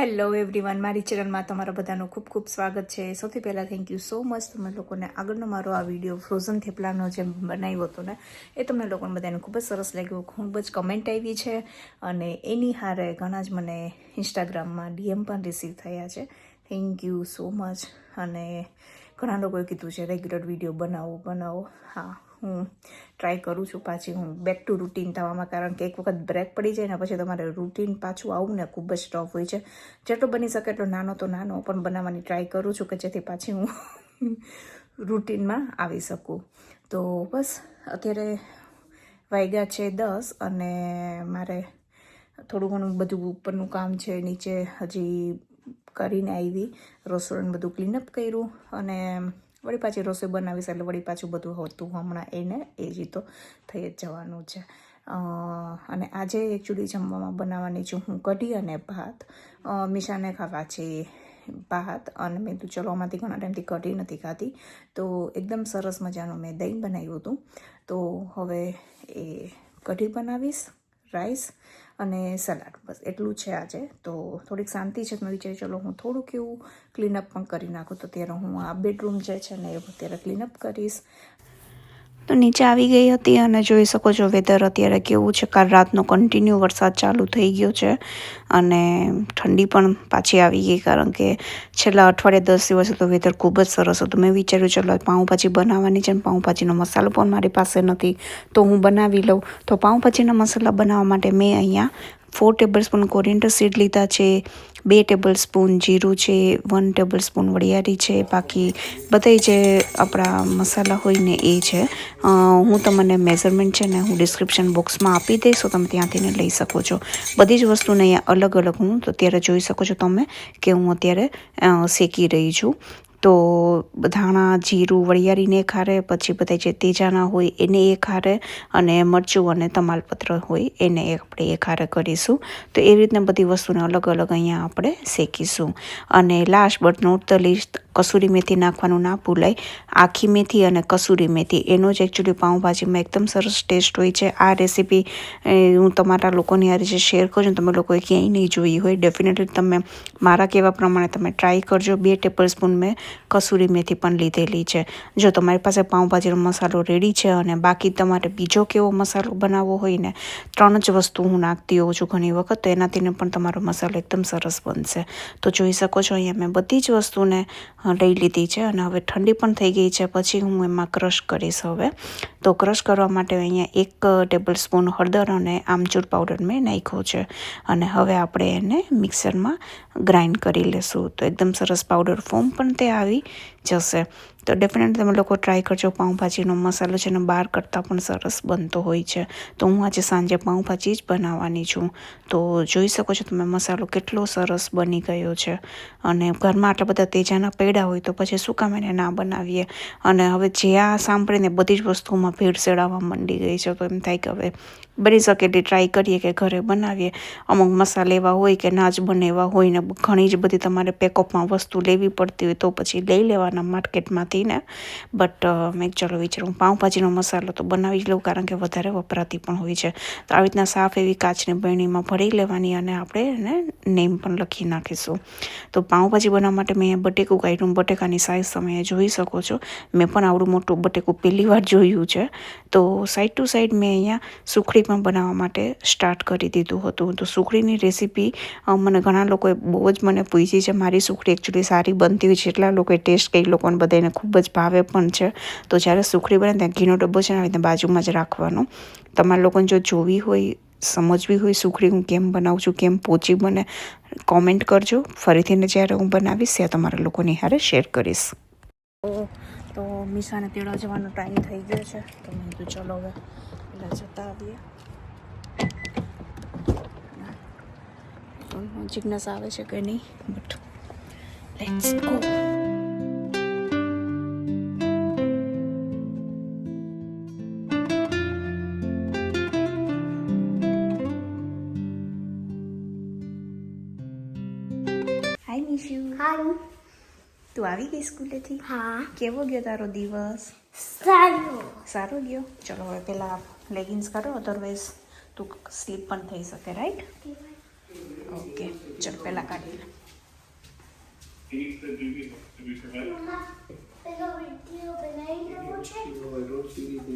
Hello everyone, મારી ચેનલમાં તમારા બધાનું ખૂબ ખૂબ સ્વાગત છે. સૌથી પહેલાં થેન્ક યુ સો મચ તમે લોકોને આગળનો મારો આ વિડીયો ફ્રોઝન થેપલાનો જે બનાવ્યો હતો ને એ તમને લોકોને બધાને ખૂબ જ સરસ લાગ્યું. ખૂબ જ કમેન્ટ આવી છે અને એની હારે ઘણા જ મને ઇન્સ્ટાગ્રામમાં ડીએમ પણ રિસીવ થયા છે. Thank you so much. અને ઘણા લોકોએ કીધું છે રેગ્યુલર વિડીયો બનાવો. હા, હું ટ્રાય કરું છું પાછી હું બેક ટુ રૂટીન થવામાં, કારણ કે એક વખત બ્રેક પડી જાય ને પછી તમારે રૂટીન પાછું આવું ને ખૂબ જ ટફ હોય છે. જેટલો બની શકે એટલો નાનો પણ બનાવવાની ટ્રાય કરું છું કે જેથી પાછી હું રૂટીનમાં આવી શકું. તો બસ અત્યારે વાગ્યા છે 10 અને મારે થોડું ઘણું બધું ઉપરનું કામ છે, નીચે હજી કરીને આવી, રસોડું બધું ક્લીનઅપ કર્યું અને વળી પાછી રસોઈ બનાવીશ એટલે વળી પાછું બધું હોતું હમણાં એ જ તો થઈ જ જવાનું છે. અને આજે એકચ્યુઅલી જમવામાં બનાવવાની છું હું કઢી અને ભાત. મીશાને ખાવા છે ભાત અને મેં તો ચલો આમાંથી ઘણા ટાઈમથી કઢી નથી ખાધી, તો એકદમ સરસ મજાનું મેં દહીં બનાવ્યું હતું. તો હવે એ કઢી બનાવીશ, રાઈસ અને સલાડ, બસ એટલું છે આજે. તો થોડીક શાંતિ છે તો મેં વિચાર્યું ચલો હું થોડુંક એવું ક્લીનઅપ પણ કરી નાખું. તો ત્યારે હું આ બેડરૂમ જે છે ને એ અત્યારે ક્લીનઅપ કરીશ. તો નીચે આવી ગઈ હતી અને જોઈ શકો છો વેધર અત્યારે કેવું છે. કાલ રાતનો કન્ટિન્યુ વરસાદ ચાલુ થઈ ગયો છે અને ઠંડી પણ પાછી આવી ગઈ, કારણ કે છેલ્લા અઠવાડિયે 10 દિવસ તો વેધર ખૂબ જ સરસ હતું. મેં વિચાર્યું ચલો પાઉંભાજી બનાવવાની છે ને પાઉંભાજીનો મસાલો પણ મારી પાસે નથી તો હું બનાવી લઉં. તો પાઉંભાજીના મસાલા બનાવવા માટે મેં અહીંયા 4 ટેબલસ્પૂન કોરિએન્ડર સીડ લીધા છે, 2 ટેબલસ્પૂન જીરું છે, 1 ટેબલસ્પૂન વરિયાળી છે, બાકી બધા જે આપણા મસાલા હોય ને એ છે. હું તમને મેઝરમેન્ટ છે ને હું ડિસ્ક્રિપ્શન બોક્સમાં આપી દઈશ, તો તમે ત્યાંથી લઈ શકો છો. બધી જ વસ્તુને અહીંયા અલગ અલગ હું તો અત્યારે જોઈ શકો છો તમે કે હું અત્યારે શેકી રહી છું. તો ધાણા, જીરું, વરિયાળીને એક હારે, પછી બધા જે તેજાના હોય એને એક હારે, અને મરચું અને તમાલપત્ર હોય એને આપણે એક હારે કરીશું. તો એવી રીતના બધી વસ્તુને અલગ અલગ અહીંયા આપણે શેકીશું. અને last but not the least, kasuri methi નાખવાનું ના ભૂલાય. આખી મેથી અને કસૂરી મેથી એનો જ એકચ્યુઅલી પાઉંભાજીમાં એકદમ સરસ ટેસ્ટ હોય છે. આ રેસીપી હું તમારા લોકોની હારે જે શેર કરું છું, તમે લોકોએ ક્યાંય નહીં જોઈ હોય, ડેફિનેટલી તમે મારા કહેવા પ્રમાણે તમે ટ્રાય કરજો. 2 ટેબલસ્પૂન મેં કસૂરી મેથી પણ લીધેલી છે. જો તમારી પાસે પાઉંભાજીનો મસાલો રેડી છે અને બાકી તમારે બીજો કેવો મસાલો બનાવવો હોય ને, 3 જ વસ્તુ હું નાખતી હોઉં છું ઘણી વખત, તો એનાથી પણ તમારો મસાલો એકદમ સરસ બનશે. તો જોઈ શકો છો અહીંયા મેં બધી જ વસ્તુને લઈ લીધી છે અને હવે ઠંડી પણ થઈ ગઈ છે. પછી હું એમાં ક્રશ કરીશ હવે. તો ક્રશ કરવા માટે અહીંયા 1 ટેબલસ્પૂન હળદર અને આમચૂર પાવડર મેં નાખ્યો છે અને હવે આપણે એને મિક્સરમાં ગ્રાઇન્ડ કરી લેશું. તો એકદમ સરસ પાવડર ફોર્મ પણ તે આવી જશે. તો ડેફિનેટલી તમે લોકો ટ્રાય કરજો. પાઉંભાજીનો મસાલો છે ને બહાર કરતાં પણ સરસ બનતો હોય છે. તો હું આજે સાંજે પાઉંભાજી જ બનાવવાની છું. તો જોઈ શકો છો તમે મસાલો કેટલો સરસ બની ગયો છે. અને ઘરમાં આટલા બધા તેજાના પડ્યા હોય તો પછી શું કામ એને ના બનાવીએ. અને હવે જે આ સાંભળીને બધી જ વસ્તુમાં ભેળસેળ આવવા માંડી ગઈ છે, તો એમ થાય કે હવે બની શકે એટલી ટ્રાય કરીએ કે ઘરે બનાવીએ. અમુક મસાલા એવા હોય કે ના જ બને એવા હોય ને ઘણી જ બધી તમારે પેકઅપમાં વસ્તુ લેવી પડતી હોય તો પછી લઈ લેવાના માર્કેટમાંથી ને. બટ મેં ચલો વિચારું પાઉંભાજીનો મસાલો તો બનાવી જ લઉં, કારણ કે વધારે વપરાતી પણ હોય છે. તો આવી રીતના સાફ એવી કાચની બરણીમાં ભરી લેવાની અને આપણે એને નેમ પણ લખી નાખીશું. તો પાઉંભાજી બનાવવા માટે મેં બટેકું કાઢ્યું. બટેકાની સાઇઝ તમે જોઈ શકો છો. મેં પણ આવડું મોટું બટેકું પહેલી વાર જોયું છે. તો સાઈડ ટુ સાઈડ મેં અહીંયા સુખડી પણ બનાવવા માટે સ્ટાર્ટ કરી દીધું હતું. તો સુખડીની રેસીપી મને ઘણા લોકોએ બહુ જ મને પૂછી છે. મારી સુખડી એકચ્યુઅલી સારી બનતી હોય છે, એટલા લોકોએ ટેસ્ટ કંઈક લોકોને બધાને ખૂબ જ ભાવે પણ છે. તો જ્યારે સુખડી બને ત્યાં ઘીનો ડબ્બો છે ને બાજુમાં જ રાખવાનો. તમારા લોકોને જો જોવી હોય, સમજવી હોય સુખડી હું કેમ બનાવું છું, કેમ પોચી બને, કોમેન્ટ કરજો. ફરીથીને જ્યારે હું બનાવીશ ત્યાં તમારા લોકોની હારે શેર કરીશ. તો મીશાને તેડવા જવાનો ટાઈમ થઈ ગયો છે, તો મેં કીધું ચલો હવે પહેલાં જતા આવીએ. જિજ્ઞાસ આવે છે કે નહીં, બટ લેટ્સ ગો. હાય મિશુ. હાય. તું આવી ગઈ સ્કૂલેથી? હા. કેવો ગયો તારો દિવસ? સારો ગયો. ચલો હવે પહેલાં લેગિન્સ કરો, અધરવાઇઝ તું સ્લીપ પણ થઈ શકે, રાઈટ? ઓકે ચલો પહેલાં કાઢી લે.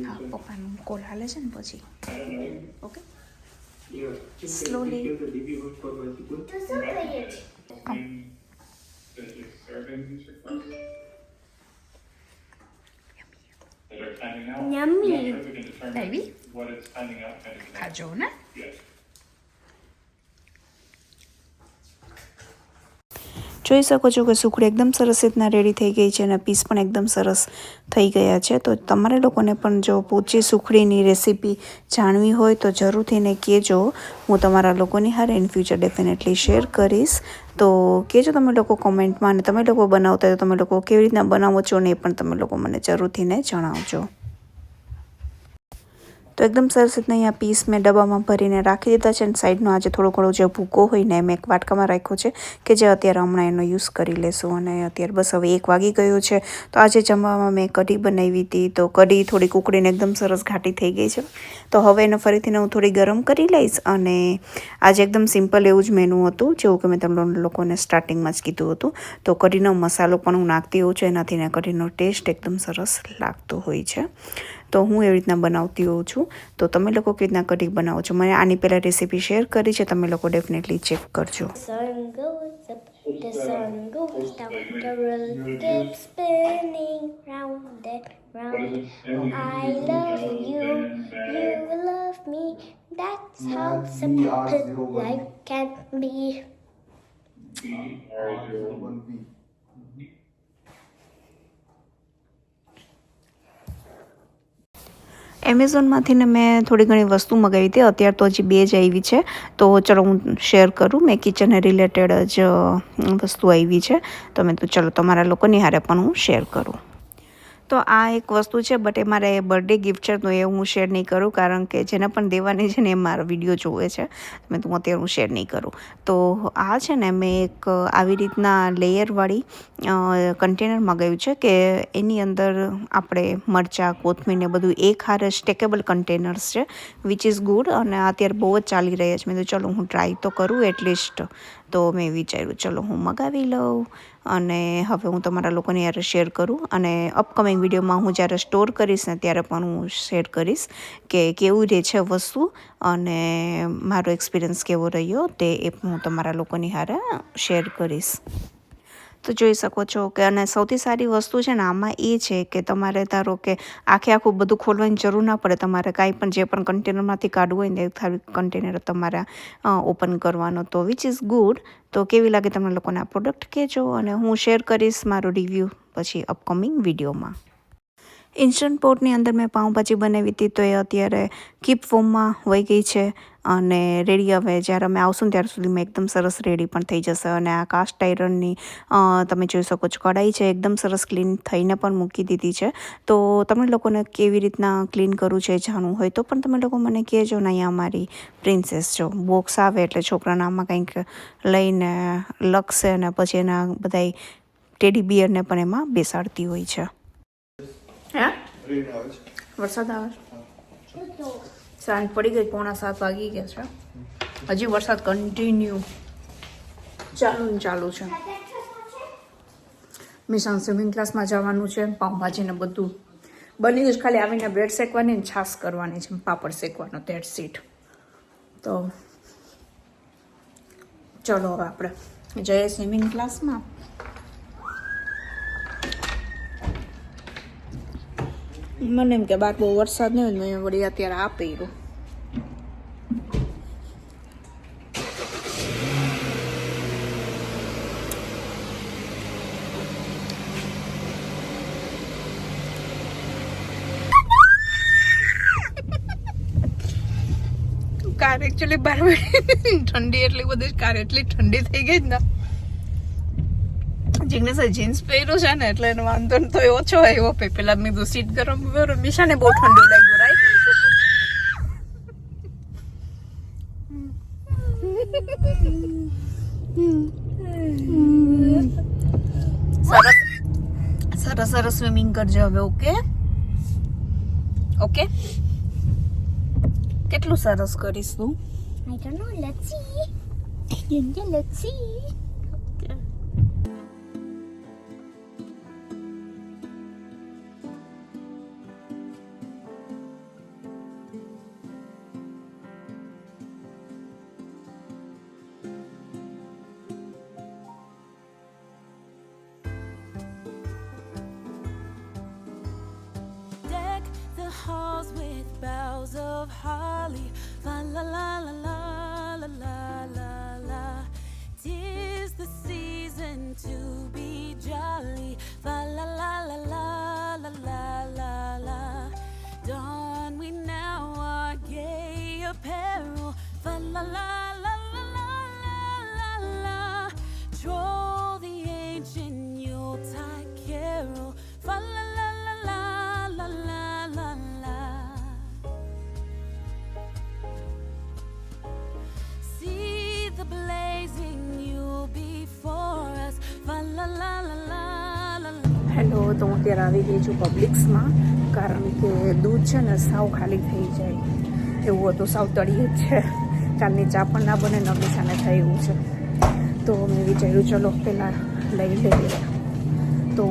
હા પપ્પાનું કોલ હાલે છે ને પછી. Okay slowly. બેબી ખાજો ને. જોઈ શકો છો કે સુખડી એકદમ સરસ રીતના રેડી થઈ ગઈ છે અને પીસ પણ એકદમ સરસ થઈ ગયા છે. તો તમારે લોકોને પણ જો પોચી સુખડીની રેસીપી જાણવી હોય તો જરૂરથી ને કહેજો. હું તમારા લોકોની હારે ઇન ફ્યુચર ડેફિનેટલી શેર કરીશ. તો કહેજો તમે લોકો કોમેન્ટમાં, અને તમે લોકો બનાવતા હોય તો તમે લોકો કેવી રીતના બનાવો છો ને એ પણ તમે લોકો મને જરૂરથી ને જણાવજો. તો એકદમ સરસ રીતના અહીંયા પીસ મેં ડબ્બામાં ભરીને રાખી દીધા છે. અને સાઈડનો આજે થોડો ઘણો જે ભૂકો હોય ને મેં એક વાટકામાં રાખ્યો છે કે જે અત્યારે હમણાં એનો યુઝ કરી લેશું. અને અત્યારે બસ હવે 1 વાગી ગયો છે. તો આજે જમવામાં મેં કઢી બનાવી હતી. તો કઢી થોડીક ઉકળીને એકદમ સરસ ઘાટી થઈ ગઈ છે. તો હવે એને ફરીથી હું થોડી ગરમ કરી લઈશ. અને આજે એકદમ સિમ્પલ એવું જ મેનુ હતું, જેવું કે મેં તમને લોકોને સ્ટાર્ટિંગમાં જ કીધું હતું. તો કઢીનો મસાલો પણ હું નાખતી હોઉં છું, એનાથી ને કઢીનો ટેસ્ટ એકદમ સરસ લાગતો હોય છે. તો હું એવી રીતના બનાવતી હોઉં છું. તો તમે લોકો કેવી રીતના કઢી બનાવો છો, મને આની પહેલાં રેસીપી શેર કરી છે, તમે લોકો ડેફિનેટલી ચેક કરજો. The sun goes down, the world keeps spinning round and round. I love you, you love me. That's how simple life can be. એમેઝોનમાંથી ને મેં થોડી ઘણી વસ્તુ મંગાવી હતી. અત્યારે તો હજી 2 જ આવી છે. તો ચલો હું શેર કરું. મેં કિચનને રિલેટેડ જ વસ્તુ આવી છે. તો મેં તો ચલો તમારા લોકોની હારે પણ હું શેર કરું. તો આ એક વસ્તુ છે, બટ એ મારે બર્થડે ગિફ્ટ છે, તો એ હું શેર નહીં કરું, કારણ કે જેને પણ દેવાની છે ને એ મારો વિડીયો જોવે છે. મેં તો અત્યારે હું શેર નહીં કરું. તો આ છે ને મેં એક આવી રીતના લેયરવાળી કન્ટેનર મંગાવ્યું છે કે એની અંદર આપણે મરચાં, કોથમીર ને બધું એક હારે સ્ટેકેબલ કન્ટેનર્સ છે, વિચ ઇઝ ગુડ. અને અત્યારે બહુ જ ચાલી રહ્યા છે. મેં તો ચલો હું ટ્રાય તો કરું એટલીસ્ટ. તો મેં વિચાર્યું ચલો હું મંગાવી લઉં. અને હવે હું તમારા લોકોને યાર શેર કરું. અને અપકમિંગ વિડીયોમાં હું જ્યારે સ્ટોર કરીશ ને ત્યારે પણ હું શેર કરીશ કે કેવું રહે છે વસ્તુ, અને મારો એક્સપિરિયન્સ કેવો રહ્યો તે એ હું તમારા લોકોની હારે શેર કરીશ. તો જોઈ શકો છો કે, અને સૌથી સારી વસ્તુ છે ને આમાં એ છે કે તમારે ધારો કે આખું બધું ખોલવાની જરૂર ના પડે. તમારે કાંઈ પણ જે પણ કન્ટેનરમાંથી કાઢવું હોય ને ખાલી કન્ટેનર તમારે ઓપન કરવાનો. તો વિચ ઇઝ ગુડ. તો કેવી લાગે તમને લોકોને આ પ્રોડક્ટ કહેજો, અને હું શેર કરીશ મારો રિવ્યૂ પછી અપકમિંગ વિડીયોમાં. ઇન્સ્ટન્ટ પોટની અંદર મેં પાઉંભાજી બનાવી હતી. તો એ અત્યારે કીપ ફોર્મમાં વહી ગઈ છે અને રેડી. હવે જ્યારે અમે આવશું ને ત્યાર સુધીમાં એકદમ સરસ રેડી પણ થઈ જશે. અને આ કાસ્ટ આયરનની તમે જોઈ શકો છો કઢાઈ છે, એકદમ સરસ ક્લીન થઈને પણ મૂકી દીધી છે. તો તમે લોકોને કેવી રીતના ક્લીન કરવું છે જાણવું હોય તો પણ તમે લોકો મને કહેજો ને. અહીંયા અમારી પ્રિન્સેસ જો બોક્સ આવે એટલે છોકરાના આમાં કંઈક લઈને લખશે, અને પછી એના બધા ટેડી બિયરને પણ એમાં બેસાડતી હોય છે. હા વરસાદ આવે છે. સાંજ પડી ગઈ, 6:45 વાગી ગયા છે. હજી વરસાદ કન્ટિન્યુ ચાલુ છે. મિશાન સ્વિમિંગ ક્લાસમાં જવાનું છે. પાઉંભાજી ને બધું બની ગયું. ખાલી આવીને બ્રેડ શેકવાની ને છાશ કરવાની છે, પાપડ શેકવાનો, ધેટ્સ ઇટ. તો ચલો હવે આપણે જઈએ સ્વિમિંગ ક્લાસમાં. મને એમ કે બહાર બહુ વરસાદ નહીં હોય, મેં વળી અત્યારે આ પહેર્યું. કાર એકચ્યુઅલી 12 ઠંડી એટલી બધી, કાર એટલી ઠંડી થઈ ગઈ જ ને. જીગ્નેશે જીન્સ પહેર્યું છે ને એટલે એનો વાંધો તો ઓછો આવ્યો. પેલા મેં કીધું સીટ ગરમ કર્યો. મિશાને બહુ ઠંડુ લાગ્યું, રાઈટ? સરસ સ્વિમિંગ કરજો હવે. ઓકે કેટલું સરસ કરીશ તું? I don't know, let's see. Let's see. Okay. Deck the halls with boughs of holly. La la la la la la la la la. 'Tis the season to be jolly. La la la la la la la la la. Don we now our gay apparel. La la la la la la la la. Troll the ancient Yuletide carol. Fa la la la la la la la la. See the blazing Yule before us. Fa la la la la la la. Hello, તો હું અત્યારે આવી ગઈ છું પબ્લિક્સમાં, કારણ કે દૂધ છે ને સાવ ખાલી થઈ જાય એવું હતું, સાવ તળિયે જ છે. કાલની ચા પણ ના બને, નગીસાને થાય એવું છે. તો મેં વિચાર્યું ચલો પહેલાં લઈ લઈએ, તો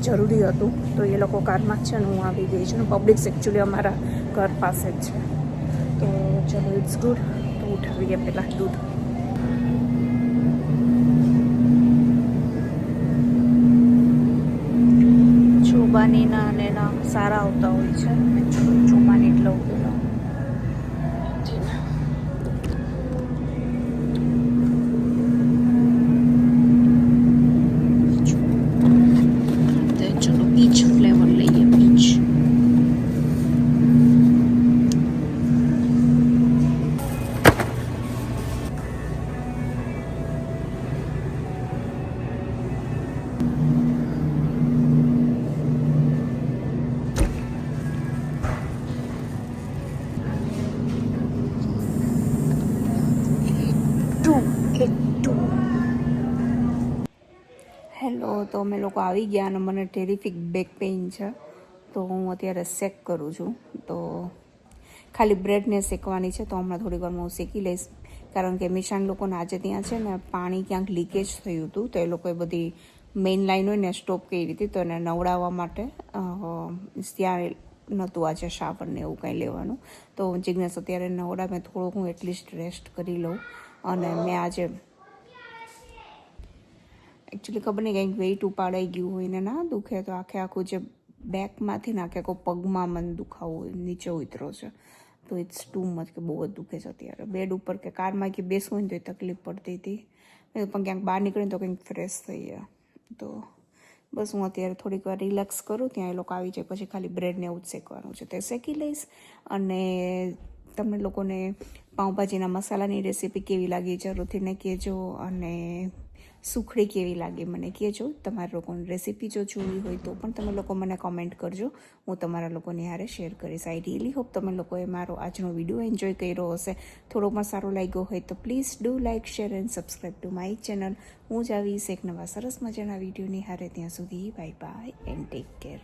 જરૂરી હતું. તો એ લોકો કારમાં જ છે ને હું આવી ગઈ છું. પબ્લિક્સ એકચ્યુઅલી અમારા ઘર પાસે જ છે. તો ચલો, ઇટ્સ ગુડ. તો ઉઠાવીએ પહેલાં દૂધ. ચોબાનીના અને એના સારા આવતા હોય છે. ચોબાની એટલે પેલા ચલો પીચ ફ્લેવર લઈએ. પીચ હેલો, તો અમે લોકો આવી ગયા અને મને ટેરિફિક બેક પેઇન છે. તો હું અત્યારે શેક કરું છું. તો ખાલી બ્રેડને શેકવાની છે. તો હમણાં થોડી વારમાં હું શેકી લઈશ, કારણ કે મિશાન લોકોને આજે ત્યાં છે ને પાણી ક્યાંક લીકેજ થયું હતું. તો એ લોકોએ બધી મેઇન લાઈન હોય ને સ્ટોપ કરી હતી. તો એને નવડાવવા માટે ત્યાં નહોતું આજે શાવર ને એવું કંઈ લેવાનું. તો જિજ્ઞેસ અત્યારે નવડાવે, થોડુંક હું એટલીસ્ટ રેસ્ટ કરી લઉં. અને મેં આજે એકચ્યુઅલી ખબર નહીં કંઈક વેઇટ ઉપાડાઈ ગયું હોય ને ના દુખે, તો આખું જે બેકમાંથી ને આખો પગમાં મને દુખાવો હોય, નીચે ઉતરો છે. તો ઇટ્સ ટુ મચ, કે બહુ જ દુખે છે અત્યારે. બેડ ઉપર કે કારમાં કે બેસવું હોય ને તો એ તકલીફ પડતી હતી. પણ ક્યાંક બહાર નીકળીને તો કંઈક ફ્રેશ થઈ ગયા. તો બસ હું અત્યારે થોડીક વાર રિલેક્સ કરું. ત્યાં એ લોકો આવી જાય પછી ખાલી બ્રેડને એવું જ શેકવાનું છે, તે શેકી લઈશ. અને તમને લોકોને પાઉંભાજીના મસાલાની રેસીપી કેવી લાગી જરૂરથી ને કહેજો. અને સુખડી કેવી લાગી મને કહેજો. તમારા લોકોની રેસીપી જો જોવી હોય તો પણ તમે લોકો મને કોમેન્ટ કરજો. હું તમારા લોકોની હારે શેર કરીશ. આઈ રિયલી હોપ તમે લોકોએ મારો આજનો વિડીયો એન્જોય કર્યો હશે. થોડો પણ સારો લાગ્યો હોય તો please do like, share and subscribe to my channel. હું જ આવીશ એક નવા સરસ મજાના વિડીયોની હારે. ત્યાં સુધી bye bye and take care.